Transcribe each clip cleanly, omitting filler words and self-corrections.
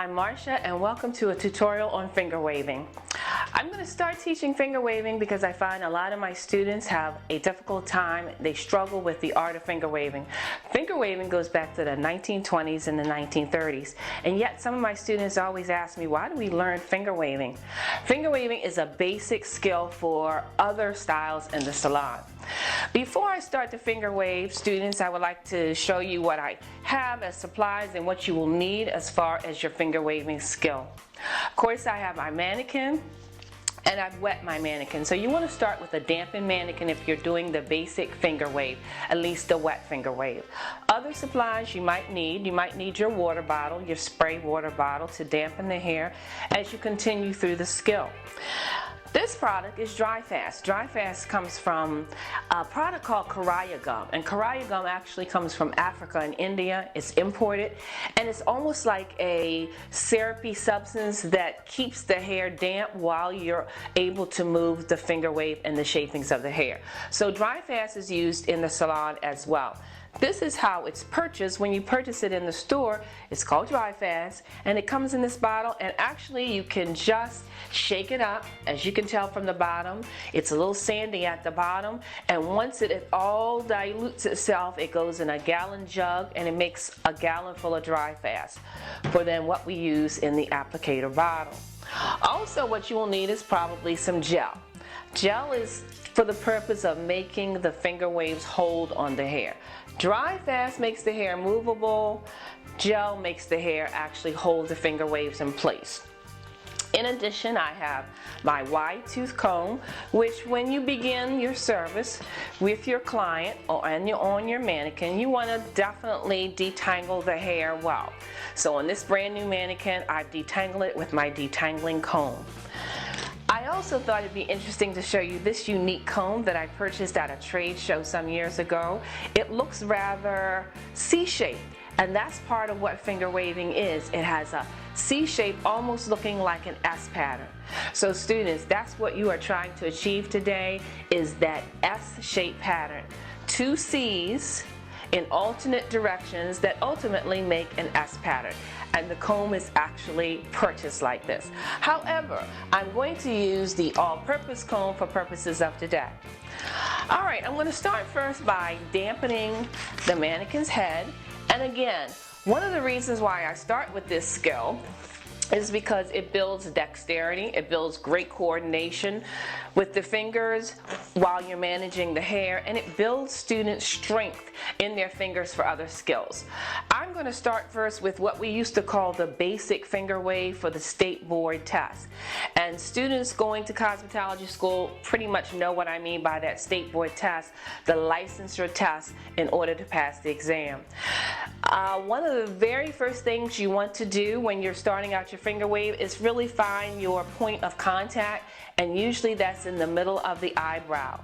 I'm Marcia and welcome to a tutorial on finger waving. I'm going to start teaching finger waving because I find a lot of my students have a difficult time. They struggle with the art of finger waving. Finger waving goes back to the 1920s and the 1930s, and yet some of my students always ask me, why do we learn finger waving? Finger waving is a basic skill for other styles in the salon. Before I start the finger wave, students, I would like to show you what I have as supplies and what you will need as far as your finger waving skill. Of course, I have my mannequin and I've wet my mannequin. So you want to start with a dampened mannequin if you're doing the basic finger wave, at least the wet finger wave. Other supplies you might need your water bottle, your spray water bottle to dampen the hair as you continue through the skill. This product is Dry Fast. Dry Fast comes from a product called Coraya gum, and Coraya gum actually comes from Africa and India. It's imported, and it's almost like a syrupy substance that keeps the hair damp while you're able to move the finger wave and the shapings of the hair. So Dry Fast is used in the salon as well. This is how it's purchased. When you purchase it in the store, it's called Dry Fast, and it comes in this bottle, and actually you can just shake it up. As you can tell from the bottom, it's a little sandy at the bottom, and once it all dilutes itself, it goes in a gallon jug, and it makes a gallon full of Dry Fast for then what we use in the applicator bottle. Also, what you will need is probably some gel. Gel is for the purpose of making the finger waves hold on the hair. Dry Fast makes the hair movable. Gel makes the hair actually hold the finger waves in place. In addition, I have my wide tooth comb, which when you begin your service with your client or on your mannequin, you want to definitely detangle the hair well. So on this brand new mannequin, I've detangled it with my detangling comb. I also thought it'd be interesting to show you this unique comb that I purchased at a trade show some years ago. It looks rather C-shaped, and that's part of what finger waving is. It has a C shape almost looking like an S pattern. So students, that's what you are trying to achieve today, is that S-shaped pattern. Two C's in alternate directions that ultimately make an S pattern. And the comb is actually purchased like this. However, I'm going to use the all-purpose comb for purposes of today. All right, I'm going to start first by dampening the mannequin's head. And again, one of the reasons why I start with this skill is because it builds dexterity, it builds great coordination with the fingers while you're managing the hair, and it builds students' strength in their fingers for other skills. I'm going to start first with what we used to call the basic finger wave for the state board test. And students going to cosmetology school pretty much know what I mean by that state board test, the licensure test in order to pass the exam. One of the very first things you want to do when you're starting out your finger wave is really find your point of contact, and usually that's in the middle of the eyebrow.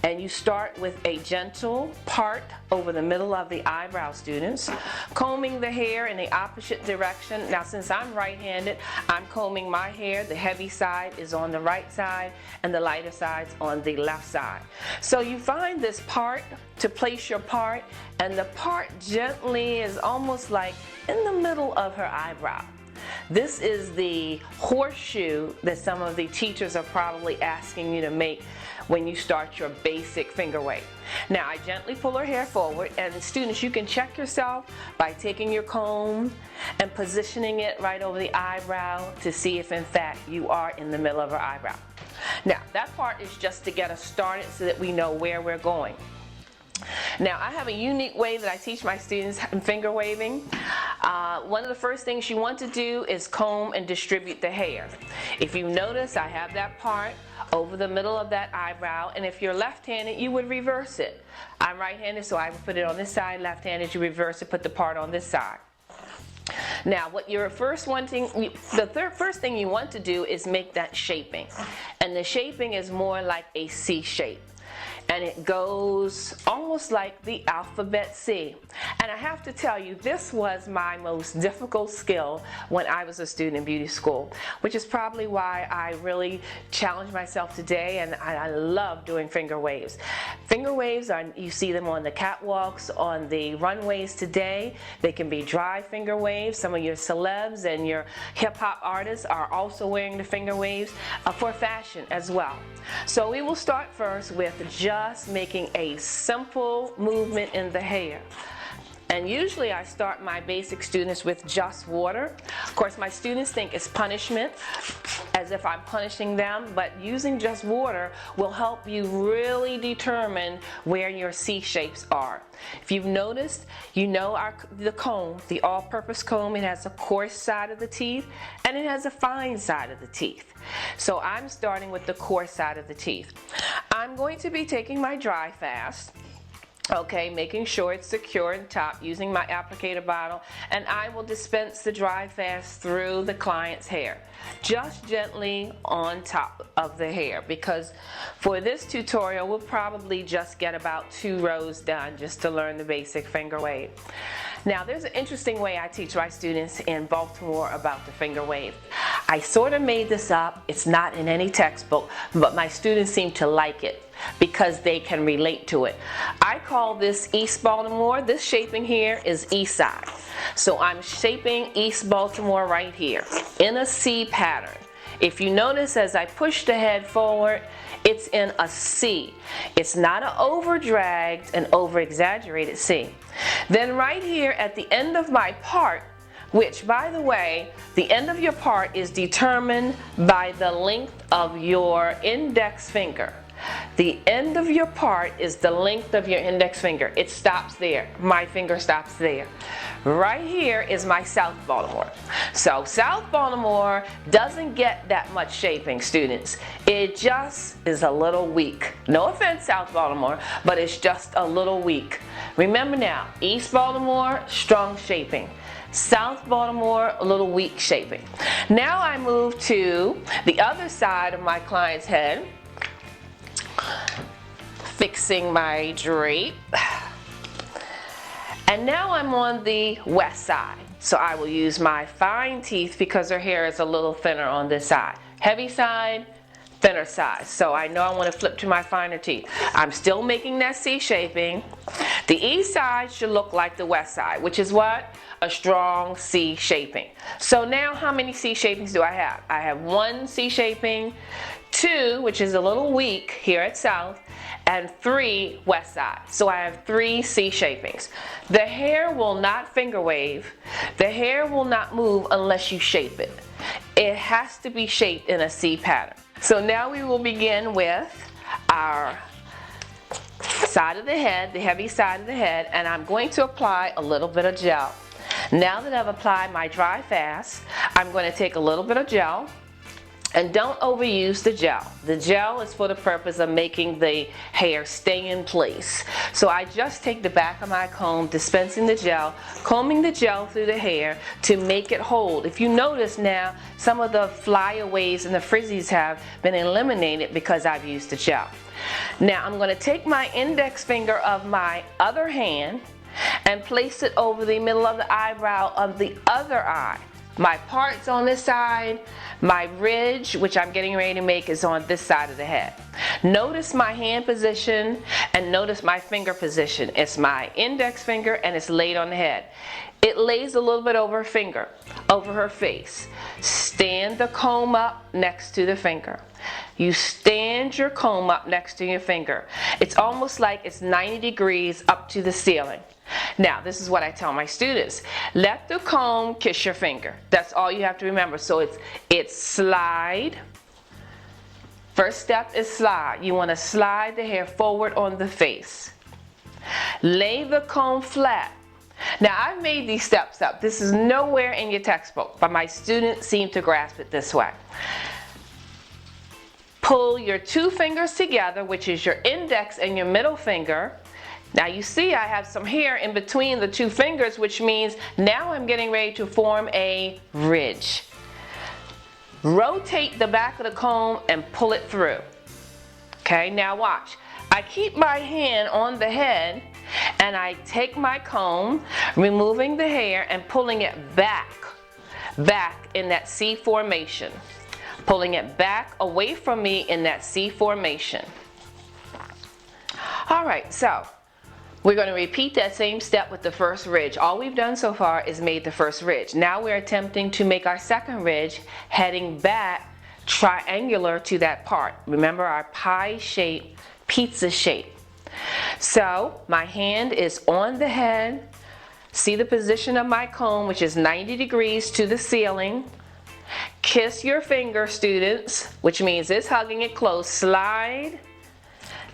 And you start with a gentle part over the middle of the eyebrow, students, combing the hair in the opposite direction. Now, since I'm right-handed, I'm combing my hair. The heavy side is on the right side and the lighter side's on the left side. So you find this part to place your part, and the part gently is almost like in the middle of her eyebrow. This is the horseshoe that some of the teachers are probably asking you to make when you start your basic finger wave. Now, I gently pull her hair forward, and students, you can check yourself by taking your comb and positioning it right over the eyebrow to see if in fact you are in the middle of her eyebrow. Now, that part is just to get us started so that we know where we're going. Now, I have a unique way that I teach my students in finger waving. One of the first things you want to do is comb and distribute the hair. If you notice, I have that part over the middle of that eyebrow, and if you're left-handed, you would reverse it. I'm right-handed, so I would put it on this side. Left-handed, you reverse it, put the part on this side. Now, the first thing you want to do is make that shaping, and the shaping is more like a C shape. and it goes almost like the alphabet C. And I have to tell you, this was my most difficult skill when I was a student in beauty school, which is probably why I really challenge myself today, and I love doing finger waves. Finger waves are, you see them on the catwalks, on the runways today. They can be dry finger waves. Some of your celebs and your hip-hop artists are also wearing the finger waves for fashion as well. So we will start first with just making a simple movement in the hair. And usually I start my basic students with just water. Of course, my students think it's punishment, as if I'm punishing them, but using just water will help you really determine where your C shapes are. If you've noticed, you know the comb, the all-purpose comb, it has a coarse side of the teeth and it has a fine side of the teeth. So I'm starting with the coarse side of the teeth. I'm going to be taking my dry fast. Okay, making sure it's secure and top using my applicator bottle, and I will dispense the dry fast through the client's hair, just gently on top of the hair, because for this tutorial we'll probably just get about 2 rows done just to learn the basic finger wave. Now there's an interesting way I teach my students in Baltimore about the finger wave. I sort of made this up, it's not in any textbook, but my students seem to like it because they can relate to it. I call this East Baltimore. This shaping here is East Side. So I'm shaping East Baltimore right here in a C pattern. If you notice, as I push the head forward, it's in a C. It's not an over-dragged and over-exaggerated C. Then right here at the end of my part, which, by the way, the end of your part is determined by the length of your index finger. The end of your part is the length of your index finger. It stops there. My finger stops there. Right here is my South Baltimore. So South Baltimore doesn't get that much shaping, students. It just is a little weak. No offense, South Baltimore, but it's just a little weak. Remember now, East Baltimore, strong shaping. South Baltimore, a little weak shaping. Now I move to the other side of my client's head, fixing my drape. And now I'm on the west side. So I will use my fine teeth because her hair is a little thinner on this side. Heavy side, thinner side. So I know I want to flip to my finer teeth. I'm still making that C shaping. The east side should look like the west side, which is what? A strong C shaping. So now how many C shapings do I have? I have 1 C shaping, 2, which is a little weak here at South, and 3 west side. So I have 3 C shapings. The hair will not finger wave. The hair will not move unless you shape it. It has to be shaped in a C pattern. So now we will begin with our side of the head, the heavy side of the head, and I'm going to apply a little bit of gel. Now that I've applied my dry fast, I'm going to take a little bit of gel. And don't overuse the gel. The gel is for the purpose of making the hair stay in place. So I just take the back of my comb, dispensing the gel, combing the gel through the hair to make it hold. If you notice now, some of the flyaways and the frizzies have been eliminated because I've used the gel. Now I'm going to take my index finger of my other hand and place it over the middle of the eyebrow of the other eye. My parts on this side, my ridge, which I'm getting ready to make, is on this side of the head. Notice my hand position and notice my finger position. It's my index finger and it's laid on the head. It lays a little bit over her finger, over her face. Stand the comb up next to the finger. You stand your comb up next to your finger. It's almost like it's 90 degrees up to the ceiling. Now, this is what I tell my students. Let the comb kiss your finger. That's all you have to remember. So it's slide. First step is slide. You want to slide the hair forward on the face. Lay the comb flat. Now, I've made these steps up. This is nowhere in your textbook, but my students seem to grasp it this way. Pull your 2 fingers together, which is your index and your middle finger. Now you see I have some hair in between the 2 fingers, which means now I'm getting ready to form a ridge. Rotate the back of the comb and pull it through. Okay, now watch. I keep my hand on the head and I take my comb, removing the hair and pulling it back in that C formation. Pulling it back away from me in that C formation. Alright, so we're going to repeat that same step with the first ridge. All we've done so far is made the first ridge. Now we're attempting to make our second ridge, heading back triangular to that part. Remember our pie shape, pizza shape. So my hand is on the head. See the position of my comb, which is 90 degrees to the ceiling. Kiss your finger, students, which means it's hugging it close. Slide,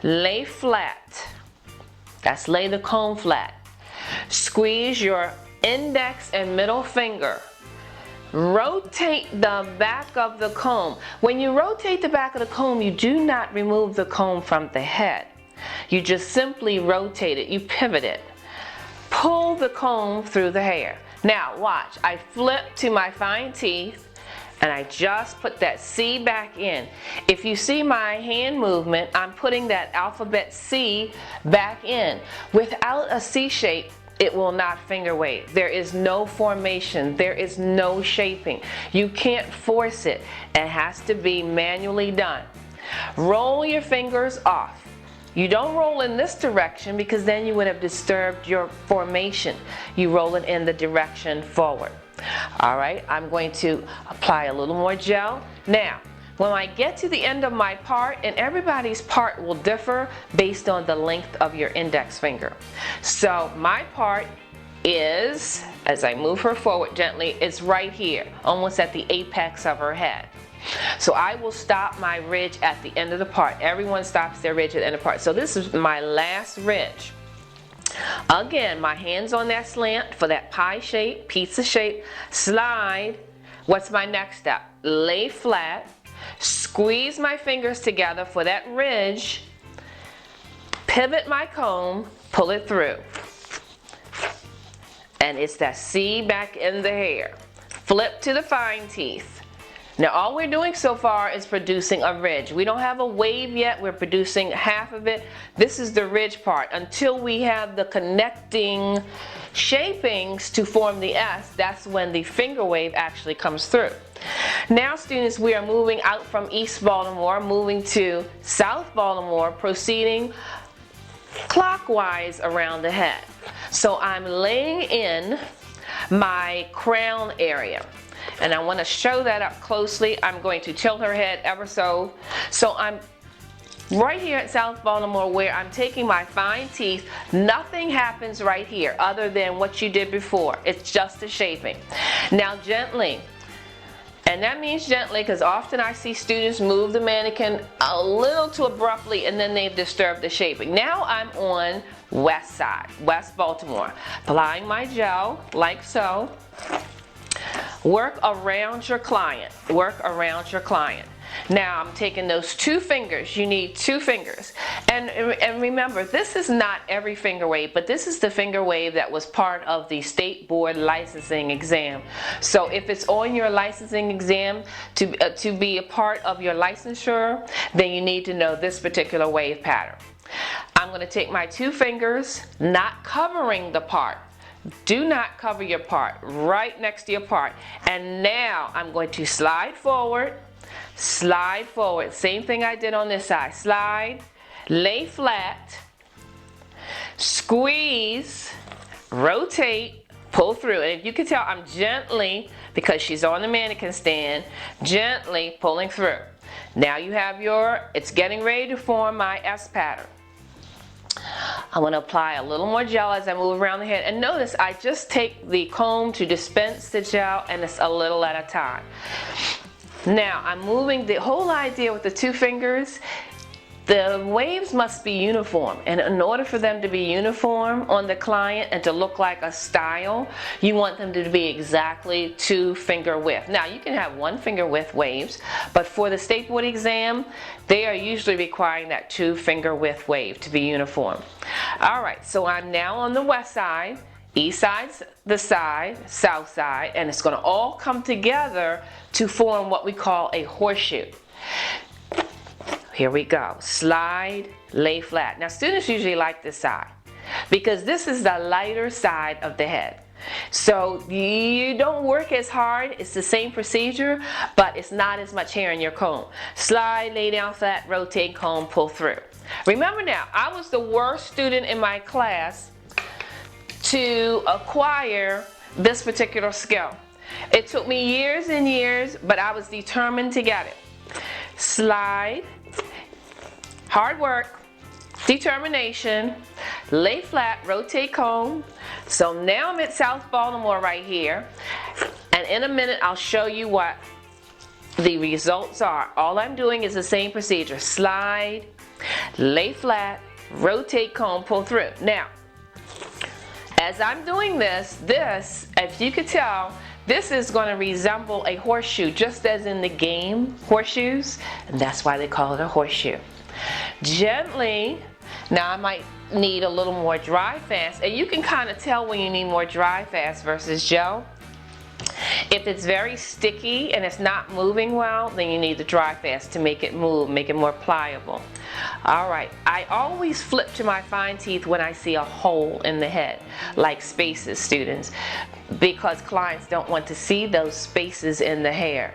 lay flat. That's lay the comb flat. Squeeze your index and middle finger. Rotate the back of the comb. When you rotate the back of the comb, you do not remove the comb from the head. You just simply rotate it. You pivot it. Pull the comb through the hair. Now watch. I flip to my fine teeth and I just put that C back in. If you see my hand movement, I'm putting that alphabet C back in. Without a C shape, it will not finger wave. There is no formation. There is no shaping. You can't force it. It has to be manually done. Roll your fingers off. You don't roll in this direction because then you would have disturbed your formation. You roll it in the direction forward. Alright, I'm going to apply a little more gel. Now, when I get to the end of my part, and everybody's part will differ based on the length of your index finger. So my part is, as I move her forward gently, it's right here, almost at the apex of her head. So I will stop my ridge at the end of the part. Everyone stops their ridge at the end of the part. So this is my last ridge. Again, my hands on that slant for that pie shape, pizza shape. Slide. What's my next step? Lay flat. Squeeze my fingers together for that ridge. Pivot my comb. Pull it through. And it's that C back in the hair. Flip to the fine teeth. Now all we're doing so far is producing a ridge. We don't have a wave yet. We're producing half of it. This is the ridge part. Until we have the connecting shapings to form the S, that's when the finger wave actually comes through. Now students, we are moving out from East Baltimore, moving to South Baltimore, proceeding clockwise around the head. So I'm laying in my crown area. And I want to show that up closely. I'm going to tilt her head ever so. So I'm right here at South Baltimore where I'm taking my fine teeth. Nothing happens right here other than what you did before. It's just the shaping. Now gently. And that means gently because often I see students move the mannequin a little too abruptly and then they've disturbed the shaping. Now I'm on west side, West Baltimore. Applying my gel like so. Work around your client. Work around your client. Now I'm taking those two fingers. You need two fingers. And remember, this is not every finger wave, but this is the finger wave that was part of the State Board licensing exam. So if it's on your licensing exam to be a part of your licensure, then you need to know this particular wave pattern. I'm going to take my two fingers, not covering the part. Do not cover your part, right next to your part. And now I'm going to slide forward, same thing I did on this side. Slide, lay flat, squeeze, rotate, pull through. And if you can tell, I'm gently, because she's on the mannequin stand, gently pulling through. Now you have it's getting ready to form my S pattern. I want to apply a little more gel as I move around the head. And notice I just take the comb to dispense the gel, and it's a little at a time. Now I'm moving. The whole idea with the two fingers, the waves must be uniform. And in order for them to be uniform on the client and to look like a style, you want them to be exactly 2 finger width. Now you can have 1 finger width waves, but for the State Board exam, they are usually requiring that 2 finger width wave to be uniform. Alright, so I'm now on the west side, east side's the side, south side, and it's going to all come together to form what we call a horseshoe. Here we go. Slide, lay flat. Now students usually like this side because this is the lighter side of the head. So you don't work as hard. It's the same procedure, but it's not as much hair in your comb. Slide, lay down flat, rotate, comb, pull through. Remember now, I was the worst student in my class to acquire this particular skill. It took me years and years, but I was determined to get it. Slide, hard work, determination, lay flat, rotate, comb. So now I'm at South Baltimore right here, and in a minute I'll show you what the results are. All I'm doing is the same procedure. Slide, lay flat, rotate, comb, pull through. Now, as I'm doing this, if you could tell, this is going to resemble a horseshoe, just as in the game horseshoes, and that's why they call it a horseshoe. Gently, now I might need a little more dry fast, and you can kind of tell when you need more dry fast versus gel. If it's very sticky and it's not moving well, then you need the dry fast to make it move, make it more pliable. Alright, I always flip to my fine teeth when I see a hole in the head, like spaces, students, because clients don't want to see those spaces in the hair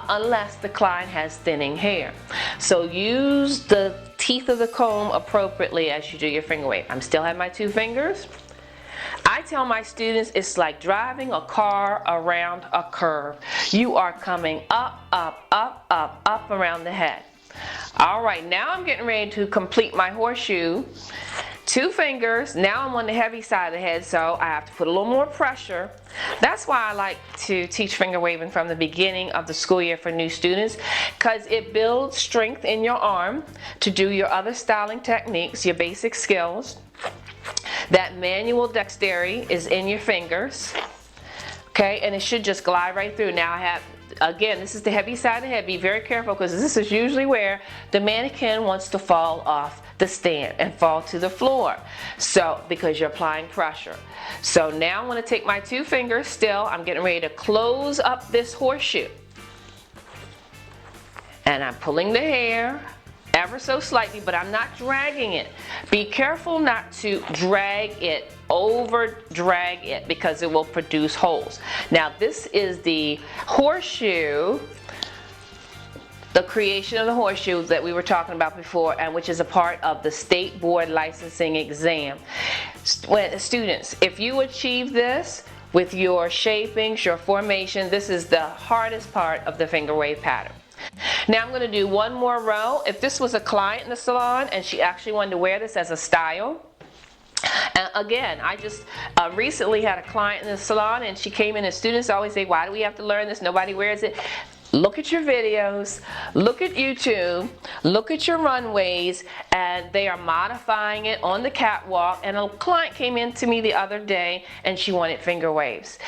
unless the client has thinning hair. So use the teeth of the comb appropriately as you do your finger wave. I'm still have my 2 fingers. I tell my students it's like driving a car around a curve. You are coming up, up, up, up, up around the head. All right, now I'm getting ready to complete my horseshoe. 2 fingers. Now I'm on the heavy side of the head, so I have to put a little more pressure. That's why I like to teach finger waving from the beginning of the school year for new students, because it builds strength in your arm to do your other styling techniques, your basic skills. That manual dexterity is in your fingers, okay, and it should just glide right through. Now I have, again, this is the heavy side of the head. Be very careful, because this is usually where the mannequin wants to fall off the stand and fall to the floor, so because you're applying pressure. So now I'm going to take my 2 fingers still. I'm getting ready to close up this horseshoe, and I'm pulling the hair ever so slightly, but I'm not dragging it. Be careful not to drag it, over drag it, because it will produce holes. Now this is the horseshoe, the creation of the horseshoe that we were talking about before, and which is a part of the state board licensing exam. Students, if you achieve this with your shapings, your formation, this is the hardest part of the finger wave pattern. Now I'm going to do 1 more row. If this was a client in the salon and she actually wanted to wear this as a style, and again, I just recently had a client in the salon, and she came in, and students always say, why do we have to learn this? Nobody wears it. Look at your videos, look at YouTube, look at your runways, and they are modifying it on the catwalk. And a client came in to me the other day, and she wanted finger waves.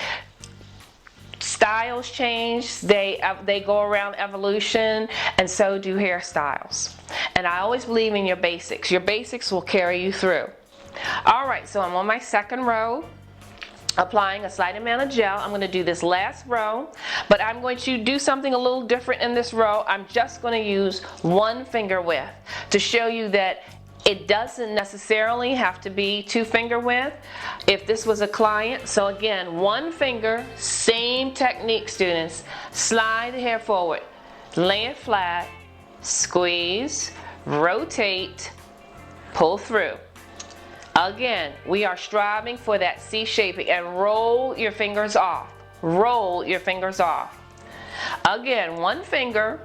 Styles change, they go around evolution, and so do hairstyles. And I always believe in your basics. Your basics will carry you through. Alright, so I'm on my 2nd row, applying a slight amount of gel. I'm going to do this last row, but I'm going to do something a little different in this row. I'm just going to use 1 finger width to show you that it doesn't necessarily have to be 2 finger width if this was a client. So again, 1 finger, same technique, students. Slide the hair forward, lay it flat, squeeze, rotate, pull through. Again, we are striving for that C shaping, and roll your fingers off. Roll your fingers off. Again, 1 finger,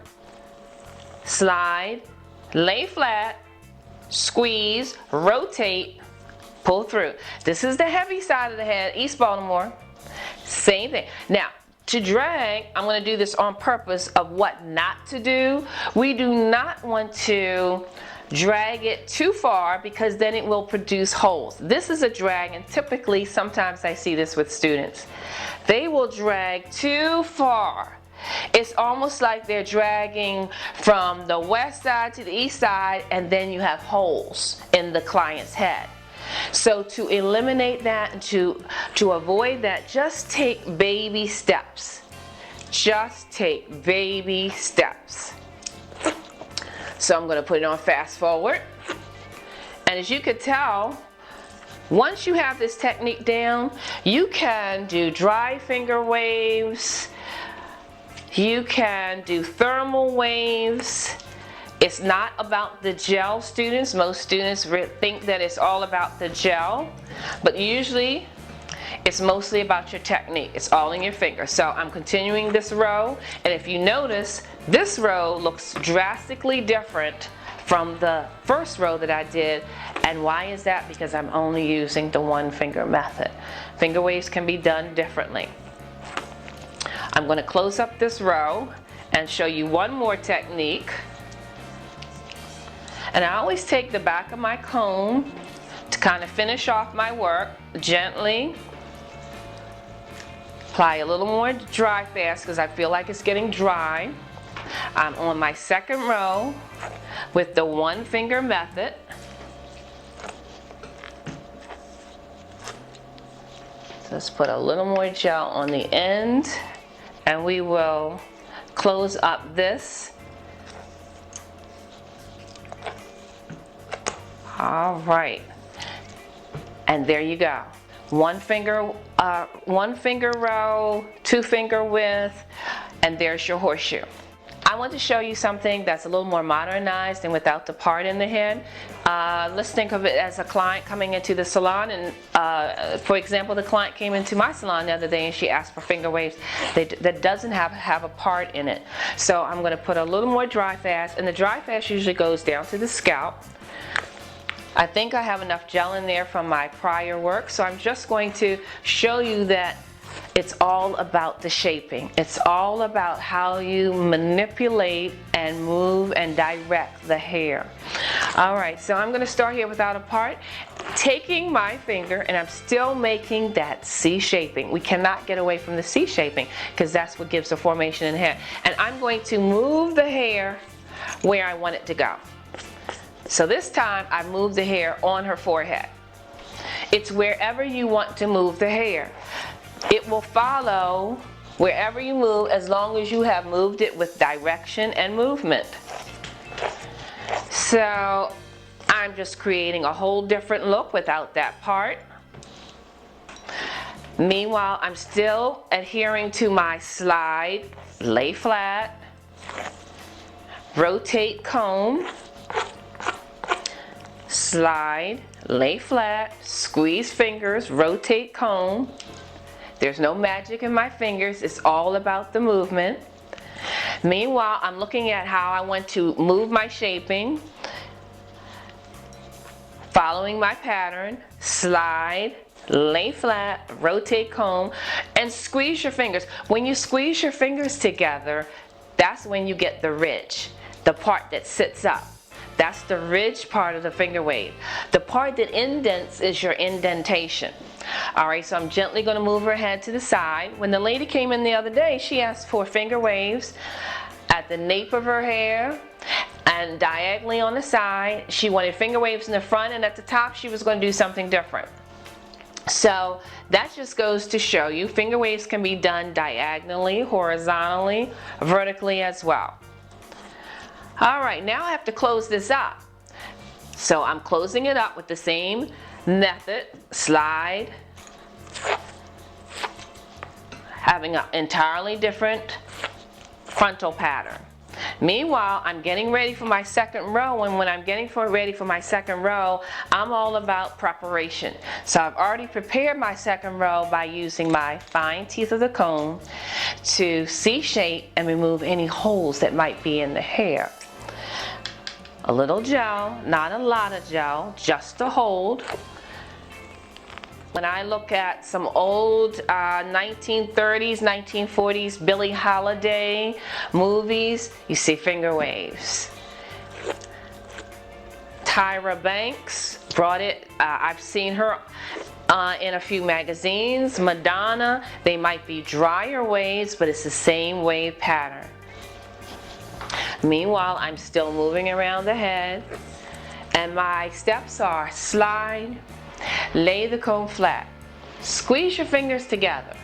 slide, lay flat, squeeze, rotate, pull through. This is the heavy side of the head, East Baltimore. Same thing. Now, to drag, I'm going to do this on purpose of what not to do. We do not want to drag it too far, because then it will produce holes. This is a drag, and typically, sometimes I see this with students. They will drag too far. It's almost like they're dragging from the west side to the east side, and then you have holes in the client's head. So to eliminate that and to avoid that, just take baby steps. Just take baby steps. So I'm going to put it on fast forward. And as you could tell, once you have this technique down, you can do dry finger waves, you can do thermal waves. It's not about the gel, students. Most students think that it's all about the gel, but usually it's mostly about your technique. It's all in your finger. So I'm continuing this row, and if you notice, this row looks drastically different from the first row that I did. And why is that? Because I'm only using the one finger method. Finger waves can be done differently. I'm going to close up this row and show you one more technique. And I always take the back of my comb to kind of finish off my work gently. Apply a little more dry fast because I feel like it's getting dry. I'm on my second row with the one finger method. So let's put a little more gel on the end, and we will close up this. All right, and there you go. One finger row, two finger width, and there's your horseshoe. I want to show you something that's a little more modernized and without the part in the head. Let's think of it as a client coming into the salon, and for example, the client came into my salon the other day and she asked for finger waves that doesn't have a part in it. So I'm going to put a little more dry fast, and the dry fast usually goes down to the scalp. I think I have enough gel in there from my prior work, so I'm just going to show you that it's all about the shaping. It's all about how you manipulate and move and direct the hair. All right, so I'm going to start here without a part, taking my finger, and I'm still making that C shaping. We cannot get away from the C shaping because that's what gives the formation in the hair. And I'm going to move the hair where I want it to go. So this time I move the hair on her forehead. It's wherever you want to move the hair. It will follow wherever you move as long as you have moved it with direction and movement. So I'm just creating a whole different look without that part. Meanwhile, I'm still adhering to my slide, lay flat, rotate comb, slide, lay flat, squeeze fingers, rotate comb. There's no magic in my fingers, it's all about the movement. Meanwhile, I'm looking at how I want to move my shaping, following my pattern, slide, lay flat, rotate comb, and squeeze your fingers. When you squeeze your fingers together, that's when you get the ridge, the part that sits up. That's the ridge part of the finger wave. The part that indents is your indentation. All right, so I'm gently going to move her head to the side. When the lady came in the other day, she asked for finger waves at the nape of her hair and diagonally on the side. She wanted finger waves in the front, and at the top she was going to do something different. So that just goes to show you finger waves can be done diagonally, horizontally, vertically as well. All right, now I have to close this up. So I'm closing it up with the same method, slide, having an entirely different frontal pattern. Meanwhile, I'm getting ready for my second row, and when I'm getting ready for my second row, I'm all about preparation. So I've already prepared my second row by using my fine teeth of the comb to C-shape and remove any holes that might be in the hair. A little gel, not a lot of gel, just to hold. When I look at some old 1930s, 1940s Billie Holiday movies, you see finger waves. Tyra Banks brought it, I've seen her in a few magazines. Madonna, they might be drier waves, but it's the same wave pattern. Meanwhile, I'm still moving around the head, and my steps are slide, lay the comb flat, squeeze your fingers together,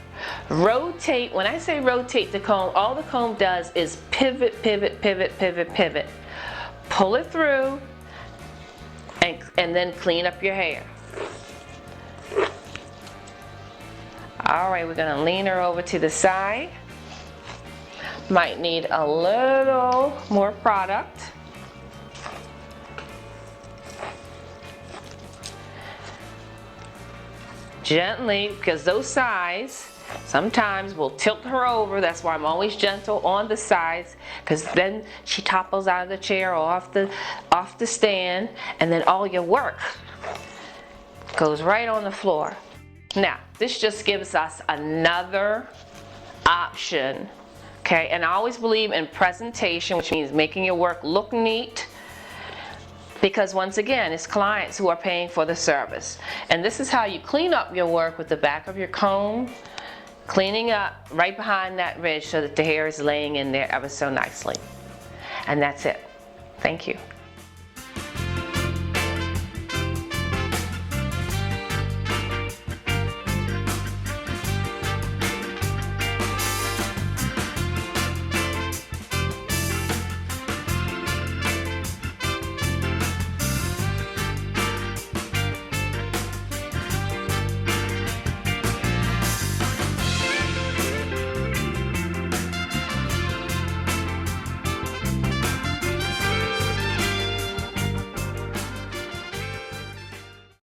rotate. When I say rotate the comb, all the comb does is pivot, pivot, pivot, pivot, pivot. pull it through, and then clean up your hair. All right, we're gonna lean her over to the side. Might need a little more product. Gently, because those sides sometimes will tilt her over. That's why I'm always gentle on the sides, because then she topples out of the chair or off the stand, and then all your work goes right on the floor. Now, this just gives us another option, okay? And I always believe in presentation, which means making your work look neat, because once again, it's clients who are paying for the service. And this is how you clean up your work with the back of your comb, cleaning up right behind that ridge so that the hair is laying in there ever so nicely. And that's it. Thank you.